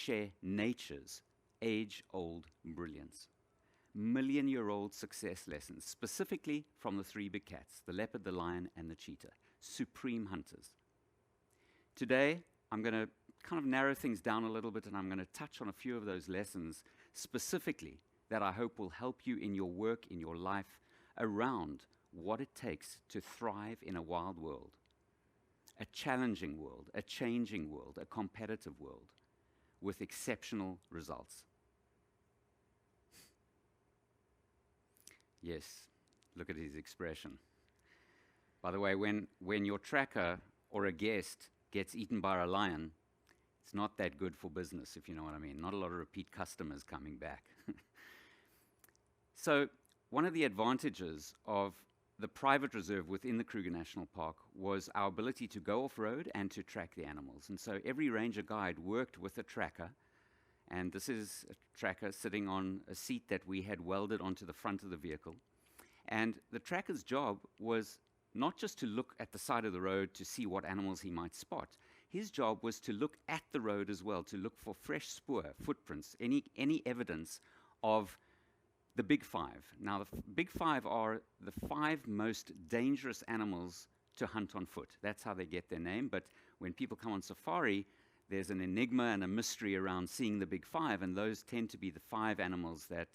share nature's age-old brilliance. Million-year-old success lessons, specifically from the three big cats, the leopard, the lion, and the cheetah, supreme hunters. Today, I'm going to kind of narrow things down a little bit, and I'm going to touch on a few of those lessons specifically that I hope will help you in your work, in your life, around what it takes to thrive in a wild world, a challenging world, a changing world, a competitive world with exceptional results. Yes, look at his expression. By the way, when your tracker or a guest gets eaten by a lion, it's not that good for business, if you know what I mean. Not a lot of repeat customers coming back. So one of the advantages of the private reserve within the Kruger National Park was our ability to go off-road and to track the animals. And so every ranger guide worked with a tracker, and this is a tracker sitting on a seat that we had welded onto the front of the vehicle. And the tracker's job was not just to look at the side of the road to see what animals he might spot. His job was to look at the road as well, to look for fresh spoor, footprints, any evidence of the big five. Now, the big five are the 5 most dangerous animals to hunt on foot. That's how they get their name. But when people come on safari, there's an enigma and a mystery around seeing the big five, and those tend to be the 5 animals that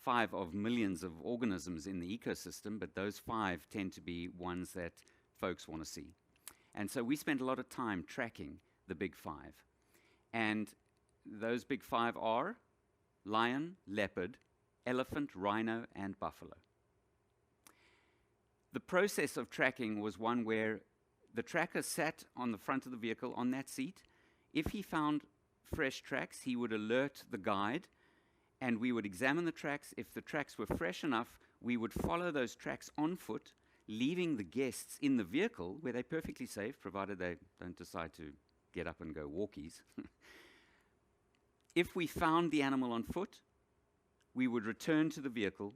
5 of millions of organisms in the ecosystem, but those 5 tend to be ones that folks want to see. And so we spent a lot of time tracking the big 5. And those big 5 are lion, leopard, elephant, rhino, and buffalo. The process of tracking was one where the tracker sat on the front of the vehicle on that seat. If he found fresh tracks, he would alert the guide, and we would examine the tracks. If the tracks were fresh enough, we would follow those tracks on foot, leaving the guests in the vehicle where they're perfectly safe, provided they don't decide to get up and go walkies. If we found the animal on foot, we would return to the vehicle,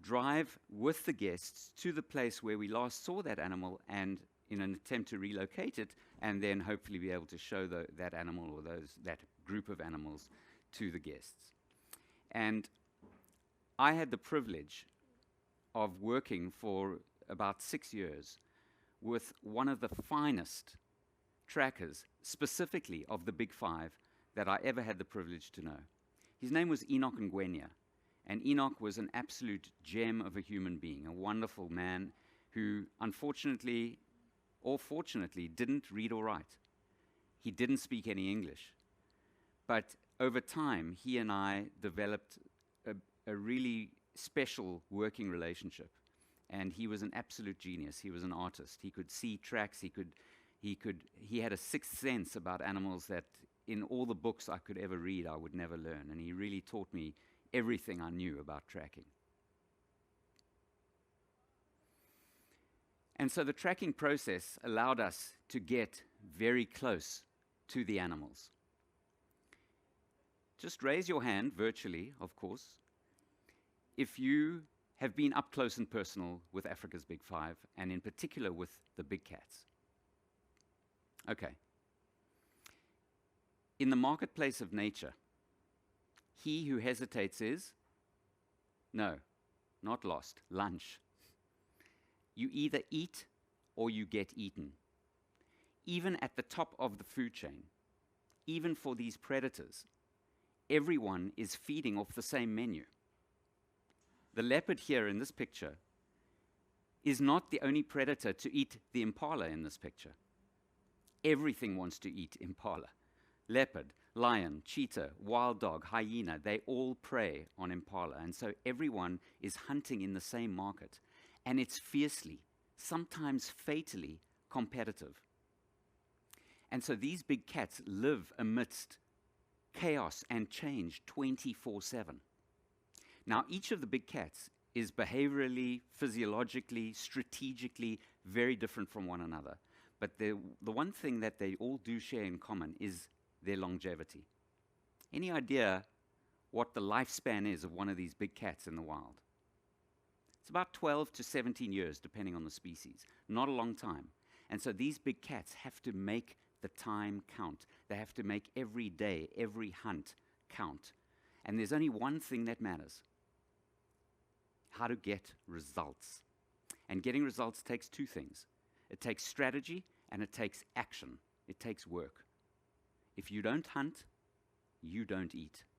drive with the guests to the place where we last saw that animal, and in an attempt to relocate it, and then hopefully be able to show that animal or that group of animals to the guests. And I had the privilege of working for about 6 years with one of the finest trackers, specifically of the big 5, that I ever had the privilege to know. His name was Enoch Ngwenya, and Enoch was an absolute gem of a human being, a wonderful man who unfortunately or fortunately didn't read or write. He didn't speak any English. But over time, he and I developed a really special working relationship. And he was an absolute genius. He was an artist. He could see tracks. He had a sixth sense about animals that in all the books I could ever read, I would never learn. And he really taught me everything I knew about tracking. And so the tracking process allowed us to get very close to the animals. Just raise your hand, virtually, of course, if you have been up close and personal with Africa's Big 5, and in particular with the big cats. Okay. In the marketplace of nature, he who hesitates is, no, not lost, lunch. You either eat or you get eaten. Even at the top of the food chain, even for these predators, everyone is feeding off the same menu. The leopard here in this picture is not the only predator to eat the impala in this picture. Everything wants to eat impala. Leopard, lion, cheetah, wild dog, hyena, they all prey on impala. And so everyone is hunting in the same market. And it's fiercely, sometimes fatally, competitive. And so these big cats live amidst chaos and change 24/7. Now, each of the big cats is behaviorally, physiologically, strategically very different from one another. But the one thing that they all do share in common is their longevity. Any idea what the lifespan is of one of these big cats in the wild? It's about 12 to 17 years, depending on the species. Not a long time. And so these big cats have to make the time count. They have to make every day, every hunt count. And there's only one thing that matters: how to get results. And getting results takes two things. It takes strategy and it takes action. It takes work. If you don't hunt, you don't eat.